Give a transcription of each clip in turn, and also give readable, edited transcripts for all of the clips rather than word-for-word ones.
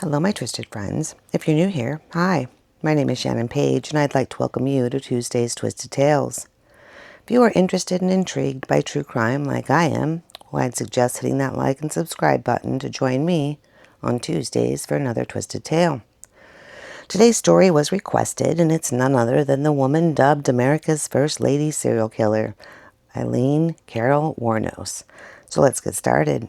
Hello, my twisted friends. If you're new here, hi. My name is Shannon Page, and I'd like to welcome you to Tuesday's Twisted Tales. If you are interested and intrigued by true crime like I am, well, I'd suggest hitting that like and subscribe button to join me on Tuesdays for another Twisted Tale. Today's story was requested, and it's none other than the woman dubbed America's First Lady serial killer, Aileen Carol Wournos. So let's get started.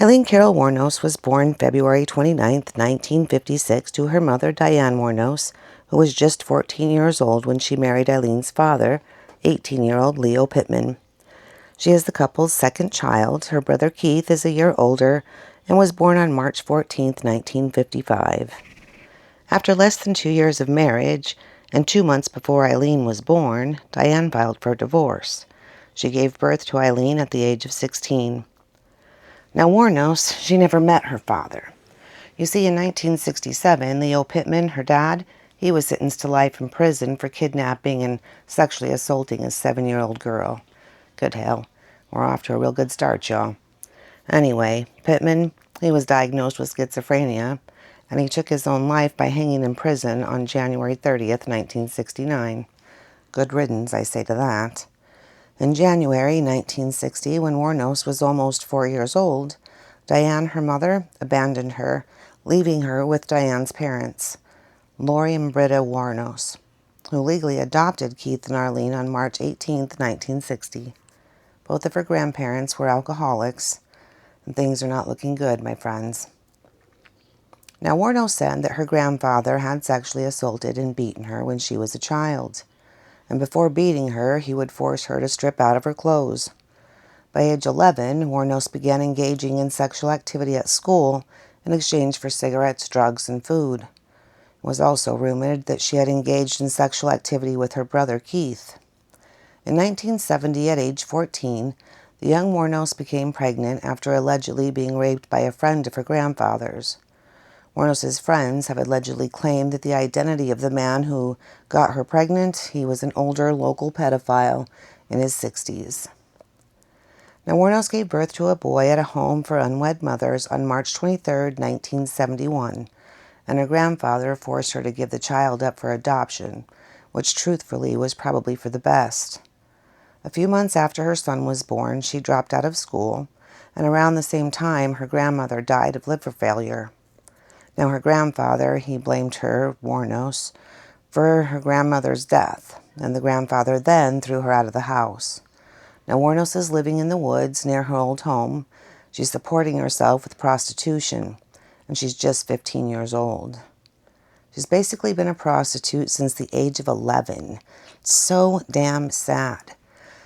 Aileen Carol Wournos was born February 29, 1956, to her mother, Diane Wournos, who was just 14 years old when she married Aileen's father, 18-year-old Leo Pittman. She is the couple's second child. Her brother Keith is a year older and was born on March 14, 1955. After less than 2 years of marriage, and 2 months before Aileen was born, Diane filed for divorce. She gave birth to Aileen at the age of 16. Now, Wournos, she never met her father. You see, in 1967, Leo Pittman, her dad, he was sentenced to life in prison for kidnapping and sexually assaulting a 7-year-old girl. Good hell. We're off to a real good start, y'all. Anyway, Pittman, he was diagnosed with schizophrenia, and he took his own life by hanging in prison on January 30th, 1969. Good riddance, I say to that. In January 1960, when Wournos was almost 4 years old, Diane, her mother, abandoned her, leaving her with Diane's parents, Lori and Britta Wournos, who legally adopted Keith and Arlene on March 18, 1960. Both of her grandparents were alcoholics, and things are not looking good, my friends. Now, Wournos said that her grandfather had sexually assaulted and beaten her when she was a child, and before beating her, he would force her to strip out of her clothes. By age 11, Wournos began engaging in sexual activity at school in exchange for cigarettes, drugs, and food. It was also rumored that she had engaged in sexual activity with her brother Keith. In 1970, at age 14, the young Wournos became pregnant after allegedly being raped by a friend of her grandfather's. Wournos' friends have allegedly claimed that the identity of the man who got her pregnant, he was an older local pedophile in his 60s. Now, Wournos gave birth to a boy at a home for unwed mothers on March 23, 1971, and her grandfather forced her to give the child up for adoption, which truthfully was probably for the best. A few months after her son was born, she dropped out of school, and around the same time, her grandmother died of liver failure. Now, her grandfather, he blamed her, Wournos, for her grandmother's death, and the grandfather then threw her out of the house. Now, Wournos is living in the woods near her old home. She's supporting herself with prostitution, and she's just 15 years old. She's basically been a prostitute since the age of 11. It's so damn sad.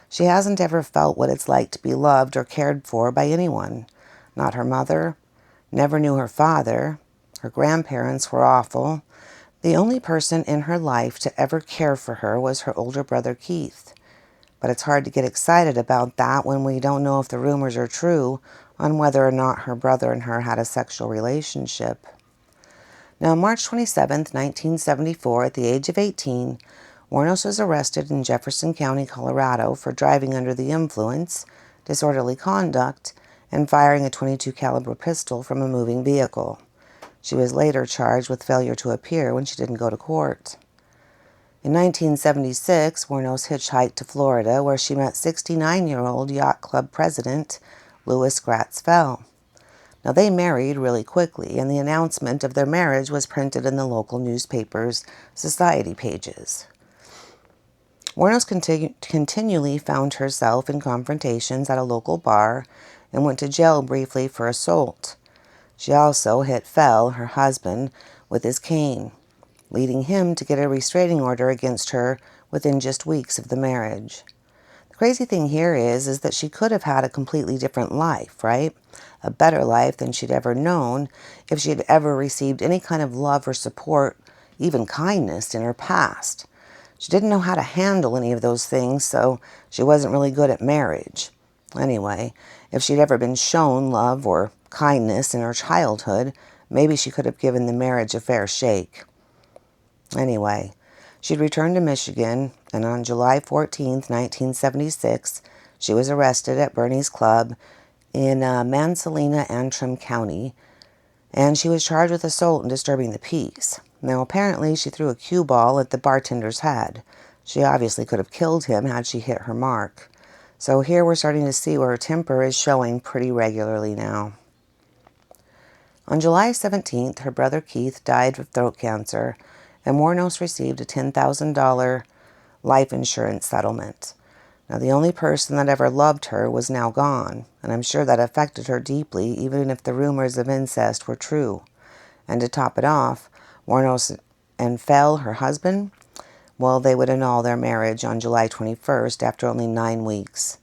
She hasn't ever felt what it's like to be loved or cared for by anyone. Not her mother, never knew her father. Her grandparents were awful. The only person in her life to ever care for her was her older brother Keith. But it's hard to get excited about that when we don't know if the rumors are true on whether or not her brother and her had a sexual relationship. Now, on March 27, 1974, at the age of 18, Wournos was arrested in Jefferson County, Colorado for driving under the influence, disorderly conduct, and firing a .22 caliber pistol from a moving vehicle. She was later charged with failure to appear when she didn't go to court. In 1976, Wournos hitchhiked to Florida, where she met 69-year-old yacht club president Louis Gratz Fell. Now, they married really quickly, and the announcement of their marriage was printed in the local newspaper's society pages. Wournos continually found herself in confrontations at a local bar and went to jail briefly for assault. She also hit Fell, her husband, with his cane, leading him to get a restraining order against her within just weeks of the marriage. The crazy thing here is that she could have had a completely different life, right? A better life than she'd ever known if she had ever received any kind of love or support, even kindness, in her past. She didn't know how to handle any of those things, so she wasn't really good at marriage. Anyway, if she'd ever been shown love or kindness in her childhood, maybe she could have given the marriage a fair shake. Anyway, she'd returned to Michigan, and on July 14, 1976, she was arrested at Bernie's Club in Mansalina, Antrim County, and she was charged with assault and disturbing the peace. Now, apparently, she threw a cue ball at the bartender's head. She obviously could have killed him had she hit her mark. So here we're starting to see where her temper is showing pretty regularly now. On July 17th, her brother Keith died of throat cancer, and Wournos received a $10,000 life insurance settlement. Now, the only person that ever loved her was now gone, and I'm sure that affected her deeply, even if the rumors of incest were true. And to top it off, Wournos and Fell, her husband, well, they would annul their marriage on July 21st after only 9 weeks.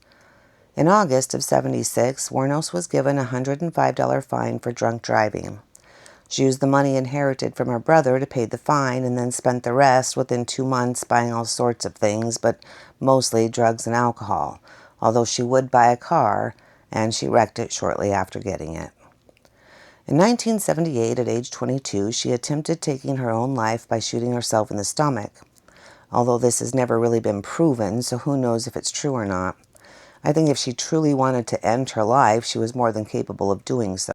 In August of '76, Wournos was given a $105 fine for drunk driving. She used the money inherited from her brother to pay the fine and then spent the rest within 2 months buying all sorts of things, but mostly drugs and alcohol, although she would buy a car, and she wrecked it shortly after getting it. In 1978, at age 22, she attempted taking her own life by shooting herself in the stomach, although this has never really been proven, so who knows if it's true or not. I think if she truly wanted to end her life, she was more than capable of doing so.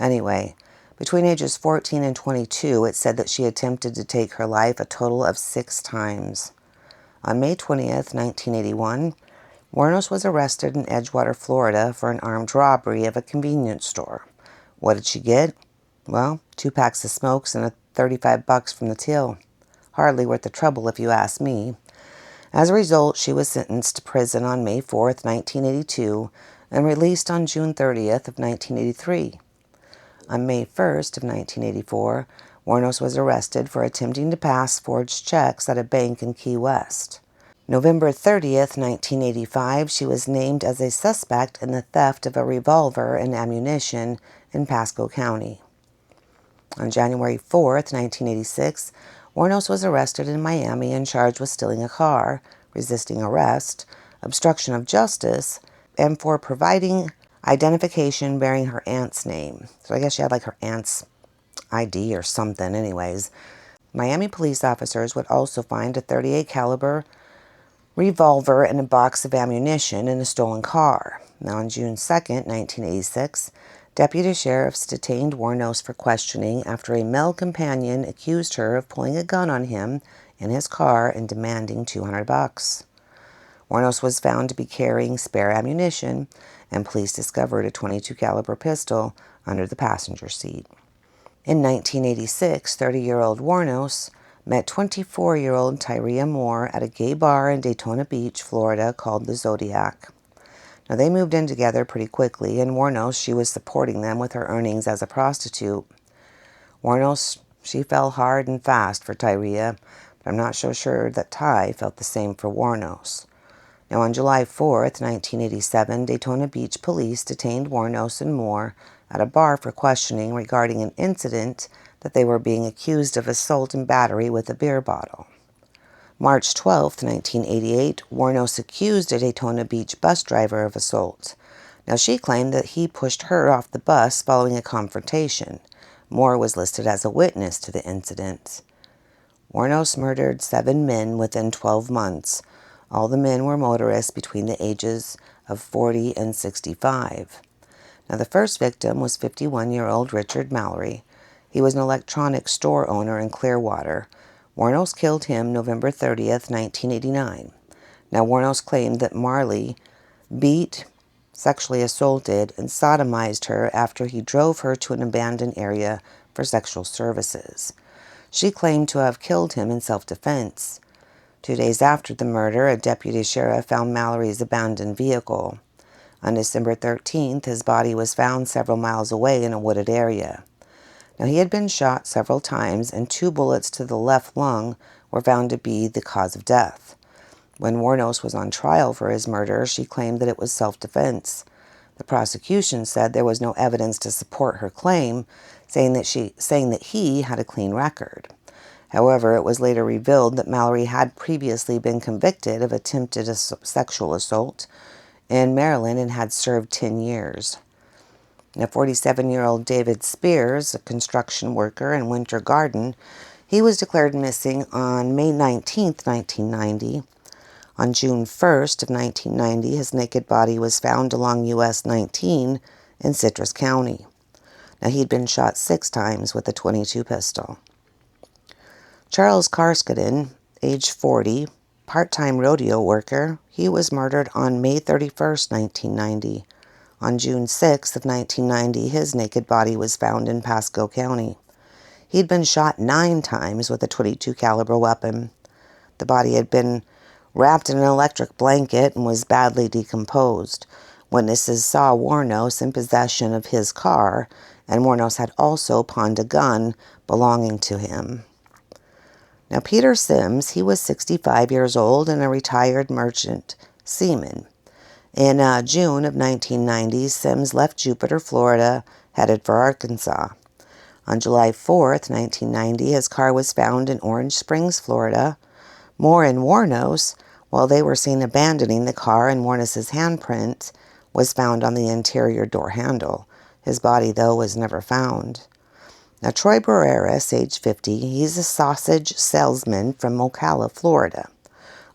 Anyway, between ages 14 and 22, it said that she attempted to take her life a total of 6 times. On May 20th, 1981, Wournos was arrested in Edgewater, Florida for an armed robbery of a convenience store. What did she get? Well, 2 packs of smokes and $35 from the till. Hardly worth the trouble if you ask me. As a result, she was sentenced to prison on May 4th, 1982, and released on June 30th of 1983. On May 1st of 1984, Wournos was arrested for attempting to pass forged checks at a bank in Key West. November 30th, 1985, she was named as a suspect in the theft of a revolver and ammunition in Pasco County. On January 4th, 1986, Wournos was arrested in Miami and charged with stealing a car, resisting arrest, obstruction of justice, and for providing identification bearing her aunt's name. So I guess she had like her aunt's ID or something anyways. Miami police officers would also find a .38 caliber revolver and a box of ammunition in a stolen car. Now on June 2nd, 1986, deputy sheriffs detained Wournos for questioning after a male companion accused her of pulling a gun on him in his car and demanding $200. Wournos was found to be carrying spare ammunition, and police discovered a .22 caliber pistol under the passenger seat. In 1986, 30-year-old Wournos met 24-year-old Tyria Moore at a gay bar in Daytona Beach, Florida called the Zodiac. Now, they moved in together pretty quickly, and Wournos, she was supporting them with her earnings as a prostitute. Wournos, she fell hard and fast for Tyria, but I'm not so sure that Ty felt the same for Wournos. Now, on July 4th, 1987, Daytona Beach police detained Wournos and Moore at a bar for questioning regarding an incident that they were being accused of assault and battery with a beer bottle. March 12, 1988, Wournos accused a Daytona Beach bus driver of assault. Now, she claimed that he pushed her off the bus following a confrontation. Moore was listed as a witness to the incident. Wournos murdered 7 men within 12 months. All the men were motorists between the ages of 40 and 65. Now, the first victim was 51-year-old Richard Mallory. He was an electronics store owner in Clearwater. Wournos killed him November 30th, 1989. Now, Wournos claimed that Marley beat, sexually assaulted, and sodomized her after he drove her to an abandoned area for sexual services. She claimed to have killed him in self-defense. 2 days after the murder, a deputy sheriff found Mallory's abandoned vehicle. On December 13th, his body was found several miles away in a wooded area. Now, he had been shot several times, and 2 bullets to the left lung were found to be the cause of death. When Wournos was on trial for his murder, she claimed that it was self-defense. The prosecution said there was no evidence to support her claim, saying that he had a clean record. However, it was later revealed that Mallory had previously been convicted of attempted sexual assault in Maryland and had served 10 years. Now, 47-year-old David Spears, a construction worker in Winter Garden, he was declared missing on May 19th, 1990. On June 1st of 1990, his naked body was found along US 19 in Citrus County. Now, he'd been shot 6 times with a .22 pistol. Charles Karskinen, age 40, part-time rodeo worker, he was murdered on May 31st, 1990. On June 6th of 1990, his naked body was found in Pasco County. He'd been shot 9 times with a .22 caliber weapon. The body had been wrapped in an electric blanket and was badly decomposed. Witnesses saw Wournos in possession of his car, and Wournos had also pawned a gun belonging to him. Now, Peter Sims, he was 65 years old and a retired merchant seaman. In June of 1990, Sims left Jupiter, Florida, headed for Arkansas. On July 4th, 1990, his car was found in Orange Springs, Florida. Moore and Wournos, while they were seen abandoning the car, and Wournos' handprint was found on the interior door handle. His body, though, was never found. Now, Troy Barreras, age 50, he's a sausage salesman from Ocala, Florida.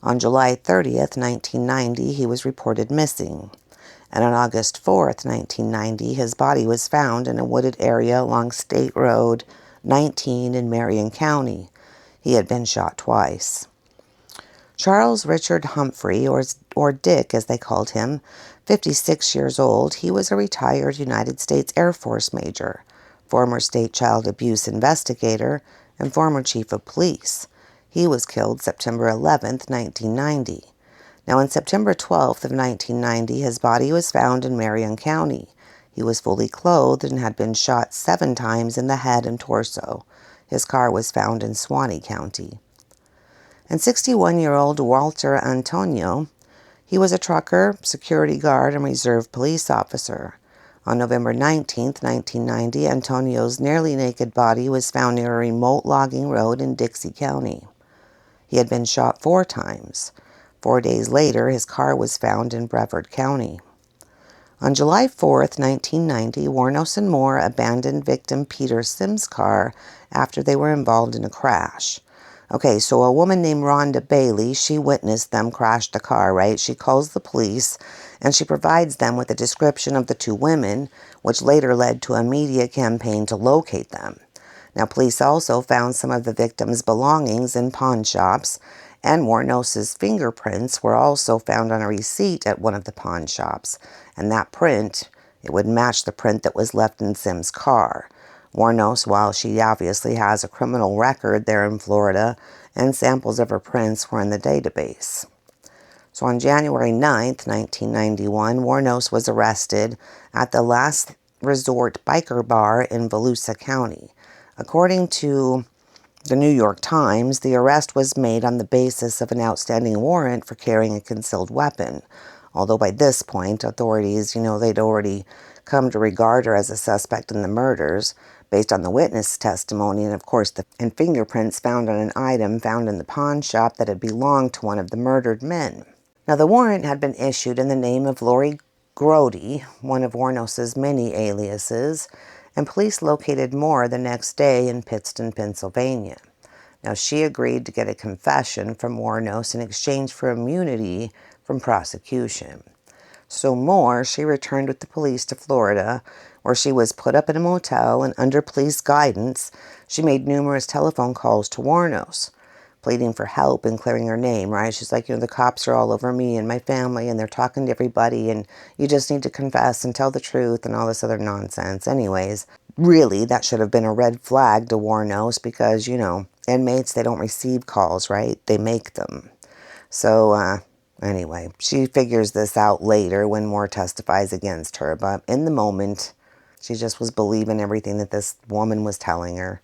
On July 30th, 1990, he was reported missing. And on August 4th, 1990, his body was found in a wooded area along State Road 19 in Marion County. He had been shot twice. Charles Richard Humphrey, or Dick as they called him, 56 years old, he was a retired United States Air Force major, former state child abuse investigator, and former chief of police. He was killed September 11th, 1990. Now, on September 12th of 1990, his body was found in Marion County. He was fully clothed and had been shot 7 times in the head and torso. His car was found in Suwannee County. And 61-year-old Walter Antonio, he was a trucker, security guard, and reserve police officer. On November 19th, 1990, Antonio's nearly naked body was found near a remote logging road in Dixie County. He had been shot 4 times. 4 days later, his car was found in Brevard County. On July 4th, 1990, Wournos and Moore abandoned victim Peter Sims' car after they were involved in a crash. Okay, so a woman named Rhonda Bailey, she witnessed them crash the car, right? She calls the police, and she provides them with a description of the 2 women, which later led to a media campaign to locate them. Now, police also found some of the victims' belongings in pawn shops, and Wournos' fingerprints were also found on a receipt at one of the pawn shops. And that print, it would match the print that was left in Sims' car. Wournos, while she obviously has a criminal record there in Florida, and samples of her prints were in the database. So on January 9th, 1991, Wournos was arrested at the Last Resort Biker Bar in Volusia County. According to the New York Times, the arrest was made on the basis of an outstanding warrant for carrying a concealed weapon. Although by this point, authorities, they'd already come to regard her as a suspect in the murders based on the witness testimony and, of course, and fingerprints found on an item found in the pawn shop that had belonged to one of the murdered men. Now, the warrant had been issued in the name of Lori Grody, one of Wournos' many aliases, and police located Moore the next day in Pittston, Pennsylvania. Now, she agreed to get a confession from Wournos in exchange for immunity from prosecution. So Moore, she returned with the police to Florida, where she was put up in a motel, and under police guidance, she made numerous telephone calls to Wournos, pleading for help and clearing her name, right? She's like, the cops are all over me and my family, and they're talking to everybody, and you just need to confess and tell the truth and all this other nonsense. Anyways, really, that should have been a red flag to Wournos because, inmates, they don't receive calls, right? They make them. So, anyway, she figures this out later when Moore testifies against her, but in the moment, she just was believing everything that this woman was telling her.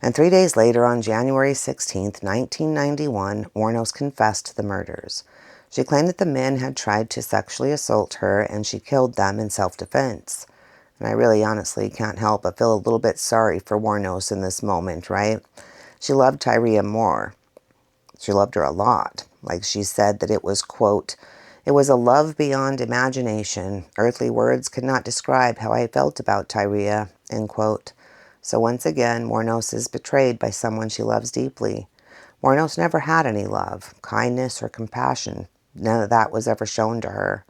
And 3 days later, on January 16th, 1991, Wournos confessed to the murders. She claimed that the men had tried to sexually assault her, and she killed them in self-defense. And I really honestly can't help but feel a little bit sorry for Wournos in this moment, right? She loved Tyria Moore. She loved her a lot. Like she said that it was, quote, "It was a love beyond imagination. Earthly words could not describe how I felt about Tyria," end quote. So once again, Wournos is betrayed by someone she loves deeply. Wournos never had any love, kindness, or compassion. None of that was ever shown to her.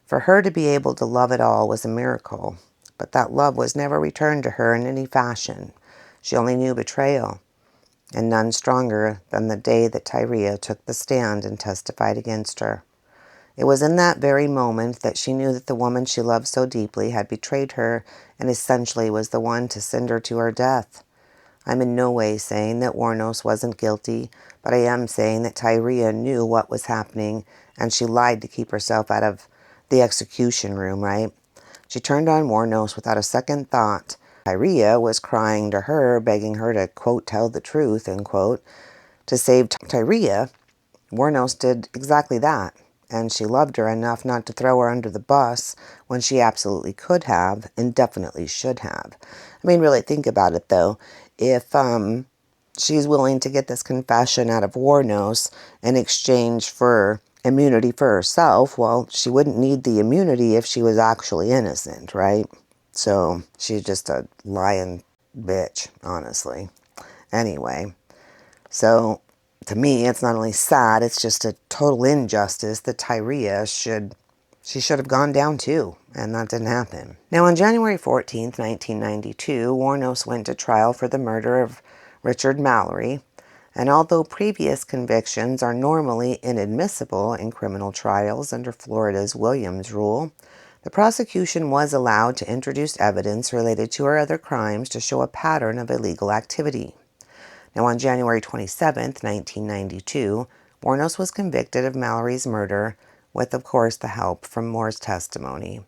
For her to be able to love at all was a miracle. but that love was never returned to her in any fashion. She only knew betrayal, and none stronger than the day that Tyria took the stand and testified against her. It was in that very moment that she knew that the woman she loved so deeply had betrayed her and essentially was the one to send her to her death. I'm in no way saying that Wournos wasn't guilty, but I am saying that Tyria knew what was happening and she lied to keep herself out of the execution room, right? She turned on Wournos without a second thought. Tyria was crying to her, begging her to, quote, tell the truth, end quote. To save Tyria, Wournos did exactly that, and she loved her enough not to throw her under the bus when she absolutely could have and definitely should have. I mean, really think about it, though. If she's willing to get this confession out of Wournos in exchange for immunity for herself, well, she wouldn't need the immunity if she was actually innocent, right? So she's just a lying bitch, honestly. Anyway, so to me, it's not only sad, it's just a total injustice that Tyria she should have gone down too, and that didn't happen. Now, on January 14th, 1992, Wournos went to trial for the murder of Richard Mallory, and although previous convictions are normally inadmissible in criminal trials under Florida's Williams Rule, the prosecution was allowed to introduce evidence related to her other crimes to show a pattern of illegal activity. Now, on January 27, 1992, Wournos was convicted of Mallory's murder with, of course, the help from Moore's testimony.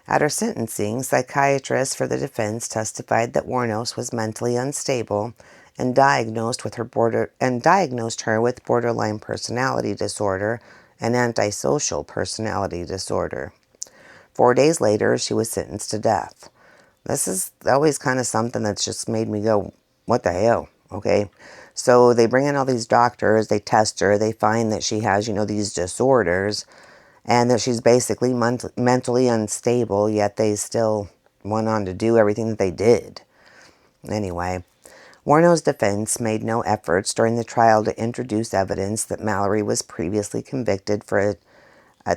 At her sentencing, psychiatrists for the defense testified that Wournos was mentally unstable and diagnosed her with borderline personality disorder and antisocial personality disorder. 4 days later, she was sentenced to death. This is always kind of something that's just made me go, what the hell? Okay, so they bring in all these doctors, they test her, they find that she has, these disorders, and that she's basically mentally unstable, yet they still went on to do everything that they did. Anyway, Wournos' defense made no efforts during the trial to introduce evidence that Mallory was previously convicted for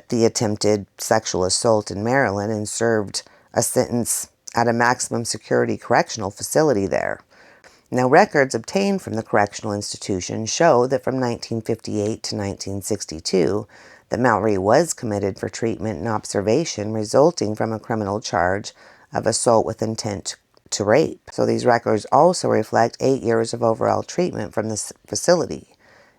the attempted sexual assault in Maryland and served a sentence at a maximum security correctional facility there. Now, records obtained from the correctional institution show that from 1958 to 1962, that Mallory was committed for treatment and observation resulting from a criminal charge of assault with intent to rape. So these records also reflect 8 years of overall treatment from this facility.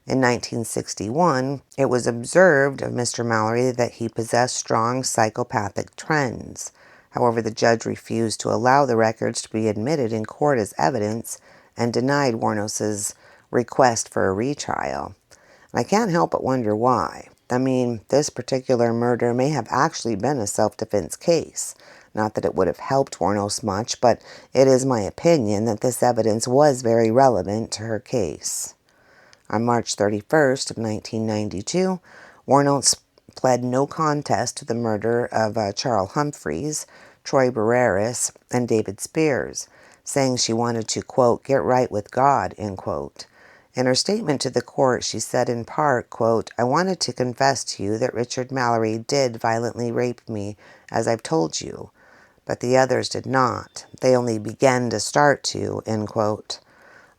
In 1961, it was observed of Mr. Mallory that he possessed strong psychopathic trends. However, the judge refused to allow the records to be admitted in court as evidence and denied Wournos' request for a retrial. And I can't help but wonder why. I mean, this particular murder may have actually been a self-defense case. Not that it would have helped Wournos much, but it is my opinion that this evidence was very relevant to her case. On March 31st of 1992, Wournos pled no contest to the murder of Charles Humphreys, Troy Barreras, and David Spears, saying she wanted to, quote, get right with God, end quote. In her statement to the court, she said in part, quote, I wanted to confess to you that Richard Mallory did violently rape me, as I've told you, but the others did not. They only began to start to, end quote.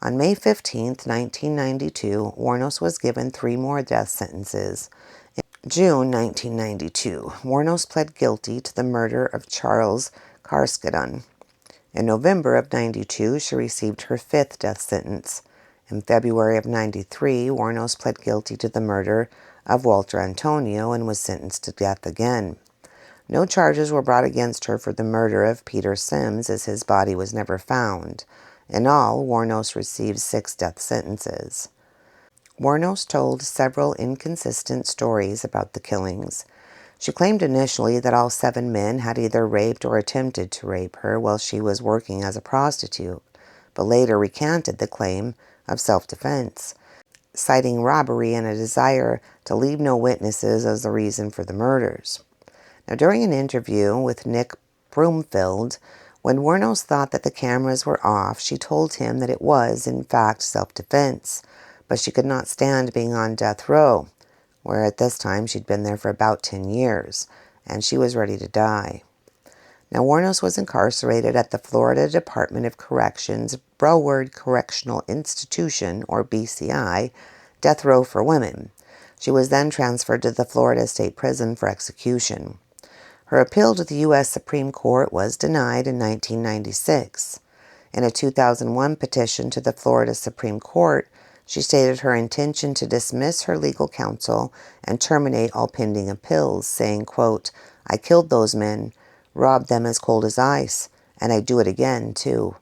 On May 15, 1992, Wournos was given 3 more death sentences. In June 1992, Wournos pled guilty to the murder of Charles Carskadon. In November of 92, she received her 5th death sentence. In February of 93, Wournos pled guilty to the murder of Walter Antonio and was sentenced to death again. No charges were brought against her for the murder of Peter Sims, as his body was never found. In all, Wournos received 6 death sentences. Wournos told several inconsistent stories about the killings. She claimed initially that all 7 men had either raped or attempted to rape her while she was working as a prostitute, but later recanted the claim of self-defense, citing robbery and a desire to leave no witnesses as the reason for the murders. Now, during an interview with Nick Broomfield, when Wournos thought that the cameras were off, she told him that it was, in fact, self-defense, but she could not stand being on death row, where at this time she'd been there for about 10 years, and she was ready to die. Now, Wournos was incarcerated at the Florida Department of Corrections Broward Correctional Institution, or BCI, death row for women. She was then transferred to the Florida State Prison for execution. Her appeal to the U.S. Supreme Court was denied in 1996. In a 2001 petition to the Florida Supreme Court, she stated her intention to dismiss her legal counsel and terminate all pending appeals, saying, quote, "I killed those men, robbed them as cold as ice, and I'd do it again, too.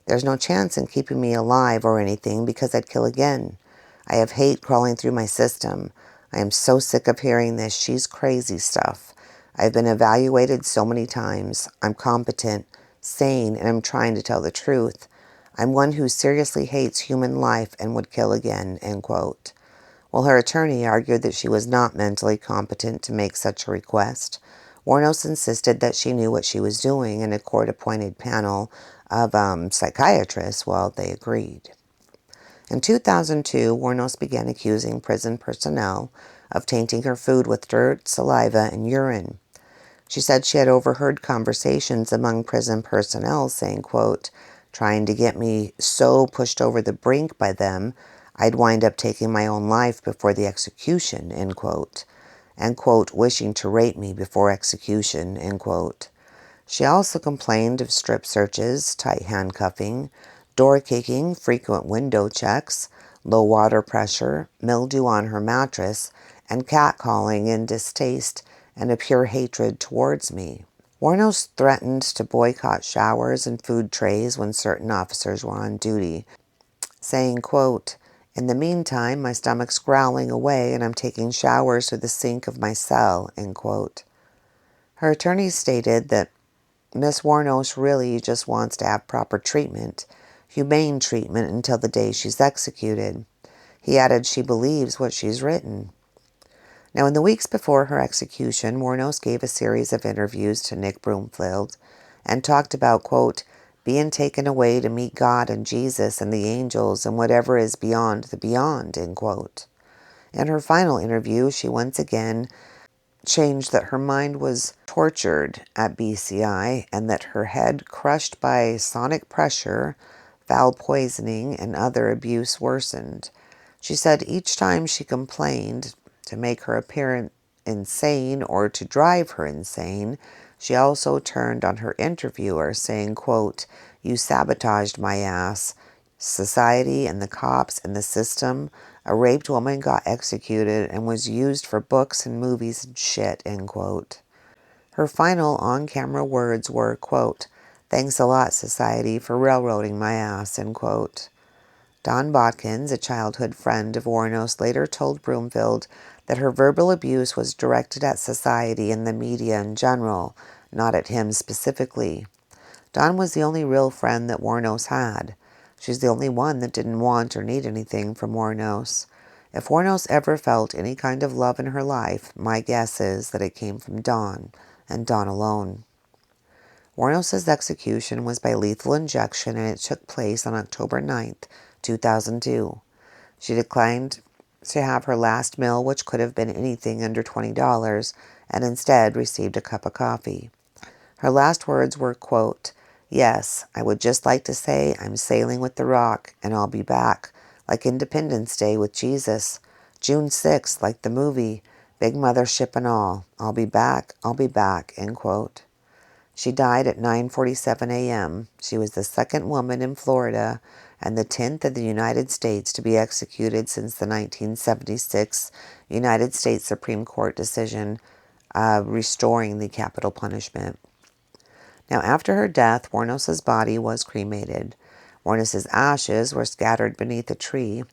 There's no chance in keeping me alive or anything because I'd kill again. I have hate crawling through my system. I am so sick of hearing this 'she's crazy' stuff. I've been evaluated so many times. I'm competent, sane, and I'm trying to tell the truth. I'm one who seriously hates human life and would kill again," end quote. While her attorney argued that she was not mentally competent to make such a request, Wournos insisted that she knew what she was doing, and a court-appointed panel of psychiatrists, they agreed. In 2002, Wournos began accusing prison personnel of tainting her food with dirt, saliva, and urine. She said she had overheard conversations among prison personnel saying, quote, "trying to get me so pushed over the brink by them, I'd wind up taking my own life before the execution," end quote, and, quote, "wishing to rape me before execution," end quote. She also complained of strip searches, tight handcuffing, door kicking, frequent window checks, low water pressure, mildew on her mattress, and catcalling in distaste and a pure hatred towards me. Wournos threatened to boycott showers and food trays when certain officers were on duty, saying, quote, "In the meantime, my stomach's growling away and I'm taking showers through the sink of my cell," end quote. Her attorney stated that Miss Wournos really just wants to have proper treatment, humane treatment, until the day she's executed. He added she believes what she's written. Now, in the weeks before her execution, Wournos gave a series of interviews to Nick Broomfield and talked about, quote, "being taken away to meet God and Jesus and the angels and whatever is beyond the beyond," end quote. In her final interview, she once again changed that her mind was tortured at BCI and that her head crushed by sonic pressure, foul poisoning, and other abuse worsened. She said each time she complained to make her appear insane or to drive her insane, she also turned on her interviewer saying, quote, "You sabotaged my ass. Society and the cops and the system. A raped woman got executed and was used for books and movies and shit," end quote. Her final on-camera words were, quote, "Thanks a lot, society, for railroading my ass," end quote. Don Botkins, a childhood friend of Wournos, later told Broomfield that her verbal abuse was directed at society and the media in general, not at him specifically. Don was the only real friend that Wournos had. She's the only one that didn't want or need anything from Wournos. If Wournos ever felt any kind of love in her life, my guess is that it came from Don, and Don alone. Wournos' execution was by lethal injection, and it took place on October 9th, 2002. She declined to have her last meal, which could have been anything under $20, and instead received a cup of coffee. Her last words were, quote, "Yes, I would just like to say I'm sailing with the Rock, and I'll be back, like Independence Day with Jesus, June 6th, like the movie, big mothership and all. I'll be back, end quote. She died at 9:47 a.m. She was the second woman in Florida and the 10th of the United States to be executed since the 1976 United States Supreme Court decision restoring the capital punishment. Now, after her death, Wournos' body was cremated. Wournos' ashes were scattered beneath a tree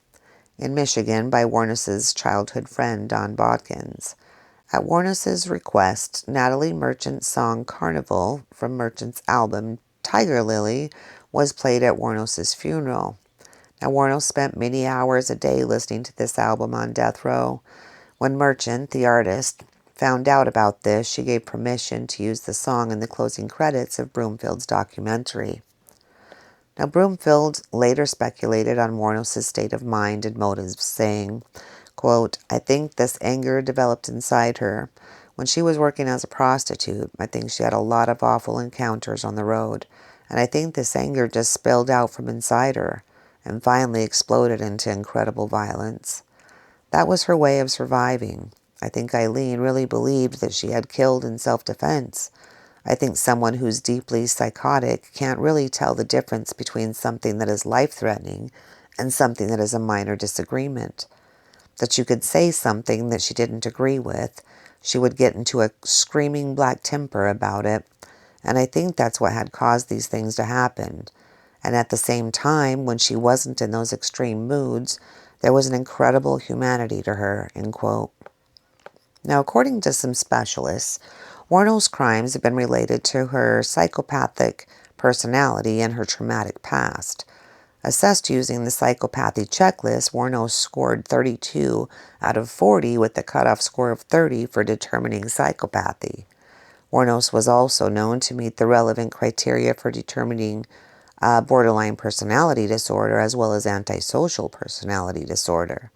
in Michigan by Wournos' childhood friend, Don Botkins. At Wournos' request, Natalie Merchant's song Carnival from Merchant's album Tiger Lily was played at Wournos' funeral. Now, Wournos spent many hours a day listening to this album on death row. When Merchant, the artist, found out about this, she gave permission to use the song in the closing credits of Broomfield's documentary. Now, Broomfield later speculated on Wournos' state of mind and motives, saying, quote, "I think this anger developed inside her. When she was working as a prostitute, I think she had a lot of awful encounters on the road, and I think this anger just spilled out from inside her and finally exploded into incredible violence. That was her way of surviving. I think Aileen really believed that she had killed in self-defense. I think someone who's deeply psychotic can't really tell the difference between something that is life-threatening and something that is a minor disagreement. That you could say something that she didn't agree with, she would get into a screaming black temper about it, and I think that's what had caused these things to happen. And at the same time, when she wasn't in those extreme moods, there was an incredible humanity to her, end quote. Now, according to some specialists, Wournos' crimes have been related to her psychopathic personality and her traumatic past. Assessed using the psychopathy checklist, Wournos scored 32 out of 40 with a cutoff score of 30 for determining psychopathy. Wournos was also known to meet the relevant criteria for determining borderline personality disorder as well as antisocial personality disorder.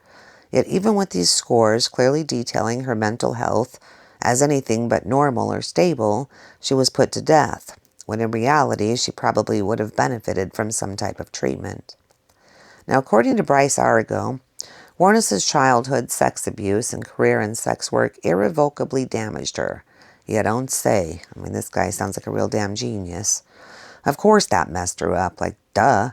Yet even with these scores clearly detailing her mental health as anything but normal or stable, she was put to death, when in reality she probably would have benefited from some type of treatment. Now, according to Bryce Arago, Wournos' childhood sex abuse and career in sex work irrevocably damaged her. You don't say. I mean, this guy sounds like a real damn genius. Of course that messed her up, like, duh.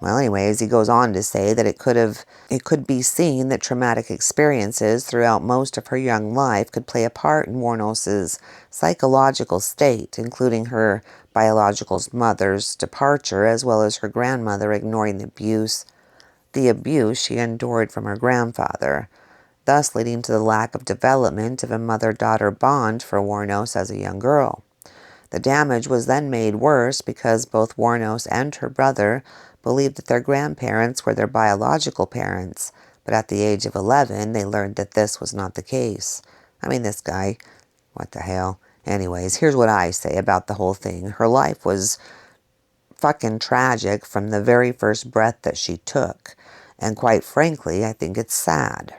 Well, anyways, he goes on to say that it could be seen that traumatic experiences throughout most of her young life could play a part in Wournos' psychological state, including her biological mother's departure, as well as her grandmother ignoring the abuse she endured from her grandfather, thus leading to the lack of development of a mother-daughter bond for Wournos as a young girl. The damage was then made worse because both Wournos and her brother believed that their grandparents were their biological parents, but at the age of 11, they learned that this was not the case. I mean, this guy, what the hell? Anyways, here's what I say about the whole thing. Her life was fucking tragic from the very first breath that she took, and quite frankly, I think it's sad.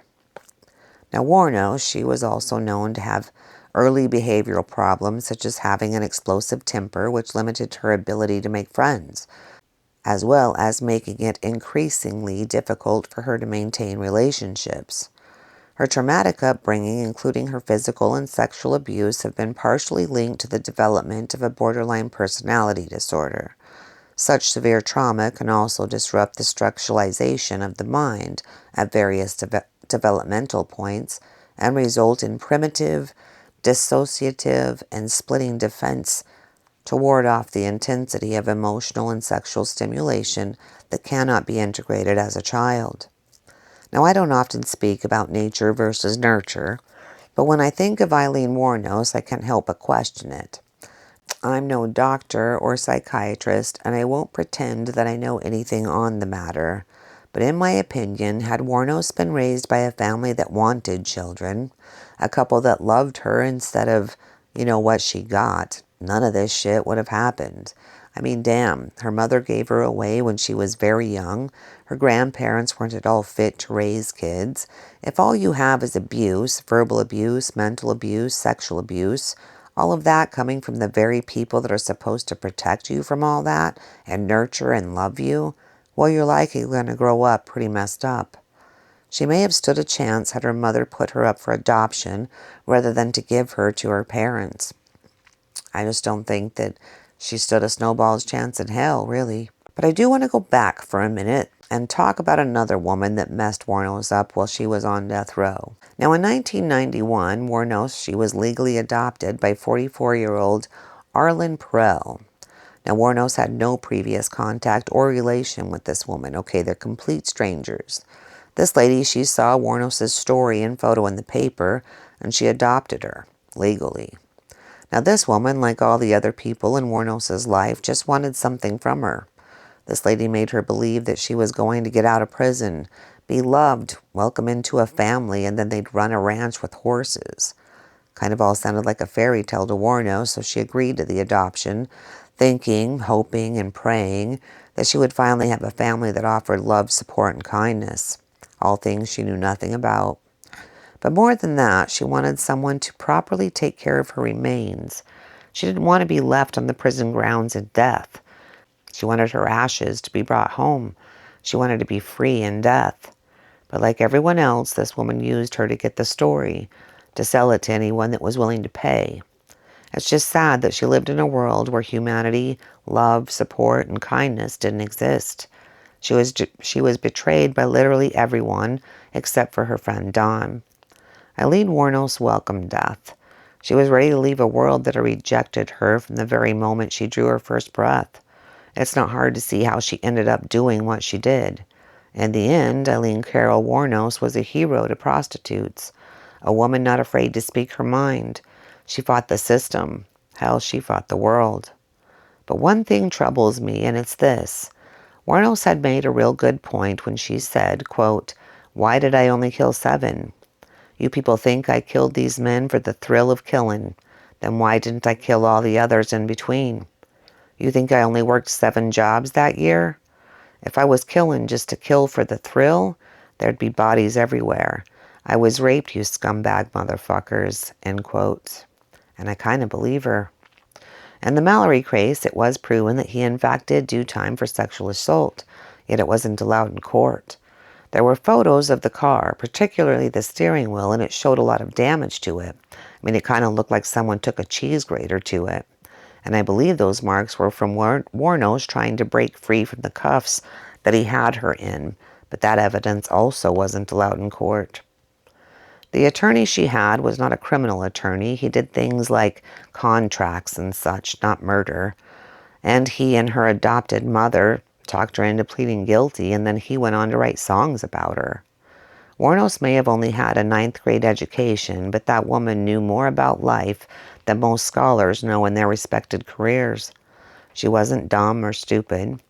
Now, Wournos, she was also known to have early behavioral problems, such as having an explosive temper, which limited her ability to make friends, as well as making it increasingly difficult for her to maintain relationships. Her traumatic upbringing, including her physical and sexual abuse, have been partially linked to the development of a borderline personality disorder. Such severe trauma can also disrupt the structuralization of the mind at various developmental points and result in primitive, dissociative, and splitting defense to ward off the intensity of emotional and sexual stimulation that cannot be integrated as a child. Now, I don't often speak about nature versus nurture, but when I think of Aileen Wournos, I can't help but question it. I'm no doctor or psychiatrist, and I won't pretend that I know anything on the matter. But in my opinion, had Wournos been raised by a family that wanted children, a couple that loved her instead of, what she got, none of this shit would have happened. I mean, damn, her mother gave her away when she was very young. Her grandparents weren't at all fit to raise kids. If all you have is abuse, verbal abuse, mental abuse, sexual abuse, all of that coming from the very people that are supposed to protect you from all that and nurture and love you, well, you're likely going to grow up pretty messed up. She may have stood a chance had her mother put her up for adoption rather than to give her to her parents. I just don't think that she stood a snowball's chance in hell, really. But I do want to go back for a minute and talk about another woman that messed Wournos up while she was on death row. Now, in 1991, Wournos, she was legally adopted by 44-year-old Arlen Perel. Now, Wournos had no previous contact or relation with this woman. Okay, they're complete strangers. This lady, she saw Wournos' story and photo in the paper, and she adopted her, legally. Now, this woman, like all the other people in Wournos' life, just wanted something from her. This lady made her believe that she was going to get out of prison, be loved, welcome into a family, and then they'd run a ranch with horses. Kind of all sounded like a fairy tale to Wournos, so she agreed to the adoption, thinking, hoping, and praying that she would finally have a family that offered love, support, and kindness, all things she knew nothing about. But more than that, she wanted someone to properly take care of her remains. She didn't want to be left on the prison grounds in death. She wanted her ashes to be brought home. She wanted to be free in death. But like everyone else, this woman used her to get the story, to sell it to anyone that was willing to pay. It's just sad that she lived in a world where humanity, love, support, and kindness didn't exist. She was betrayed by literally everyone except for her friend Dawn. Aileen Wournos welcomed death. She was ready to leave a world that had rejected her from the very moment she drew her first breath. It's not hard to see how she ended up doing what she did. In the end, Aileen Carol Wournos was a hero to prostitutes, a woman not afraid to speak her mind. She fought the system. Hell, she fought the world. But one thing troubles me, and it's this. Wournos had made a real good point when she said, quote, "Why did I only kill 7? You people think I killed these men for the thrill of killing. Then why didn't I kill all the others in between? You think I only worked 7 jobs that year? If I was killing just to kill for the thrill, there'd be bodies everywhere. I was raped, you scumbag motherfuckers," end quote. And I kind of believe her. In the Mallory case, it was proven that he in fact did do time for sexual assault, yet it wasn't allowed in court. There were photos of the car, particularly the steering wheel, and it showed a lot of damage to it. I mean, it kind of looked like someone took a cheese grater to it. And I believe those marks were from Wournos trying to break free from the cuffs that he had her in, but that evidence also wasn't allowed in court. The attorney she had was not a criminal attorney. He did things like contracts and such, not murder. And he and her adopted mother talked her into pleading guilty, and then he went on to write songs about her. Wournos may have only had a 9th grade education, but that woman knew more about life than most scholars know in their respected careers. She wasn't dumb or stupid.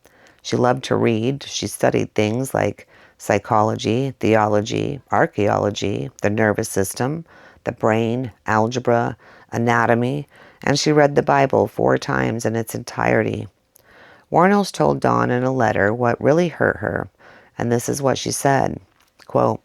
She loved to read. She studied things like psychology, theology, archaeology, the nervous system, the brain, algebra, anatomy, and she read the Bible 4 times in its entirety. Wournos told Dawn in a letter what really hurt her, and this is what she said, quote,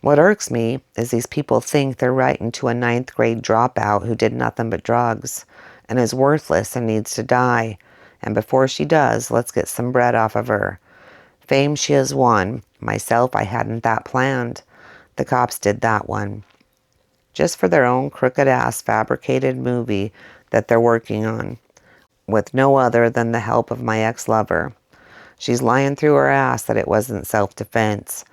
"What irks me is these people think they're writing to a 9th grade dropout who did nothing but drugs and is worthless and needs to die. And before she does, let's get some bread off of her. Fame she has won. Myself, I hadn't that planned. The cops did that one. Just for their own crooked-ass fabricated movie that they're working on, with no other than the help of my ex-lover. She's lying through her ass that it wasn't self-defense,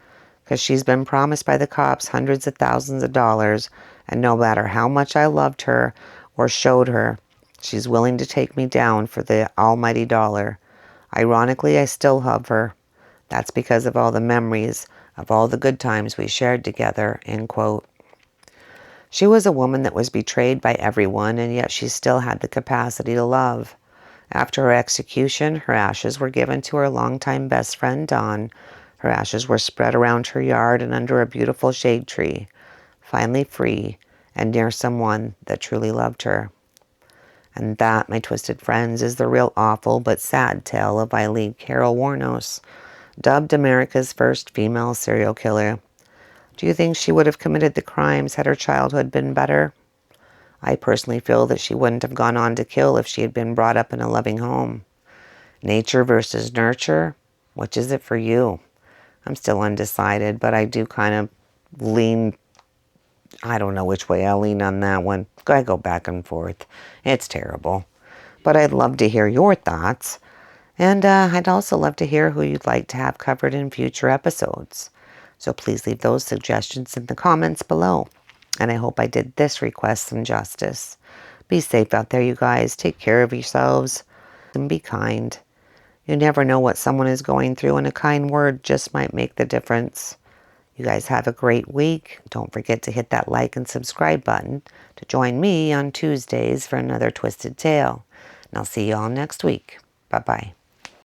because she's been promised by the cops hundreds of thousands of dollars, and no matter how much I loved her or showed her, she's willing to take me down for the almighty dollar. Ironically, I still love her. That's because of all the memories of all the good times we shared together," end quote. She was a woman that was betrayed by everyone, and yet she still had the capacity to love. After her execution, her ashes were given to her longtime best friend, Dawn. Her ashes were spread around her yard and under a beautiful shade tree, finally free and near someone that truly loved her. And that, my twisted friends, is the real awful but sad tale of Aileen Carol Wournos, dubbed America's first female serial killer. Do you think she would have committed the crimes had her childhood been better? I personally feel that she wouldn't have gone on to kill if she had been brought up in a loving home. Nature versus nurture? Which is it for you? I'm still undecided, but I do kind of lean, I don't know which way I'll lean on that one. I go back and forth. It's terrible. But I'd love to hear your thoughts. And I'd also love to hear who you'd like to have covered in future episodes. So please leave those suggestions in the comments below. And I hope I did this request some justice. Be safe out there, you guys. Take care of yourselves and be kind. You never know what someone is going through, and a kind word just might make the difference. You guys have a great week. Don't forget to hit that like and subscribe button to join me on Tuesdays for another Twisted Tale. And I'll see you all next week. Bye-bye.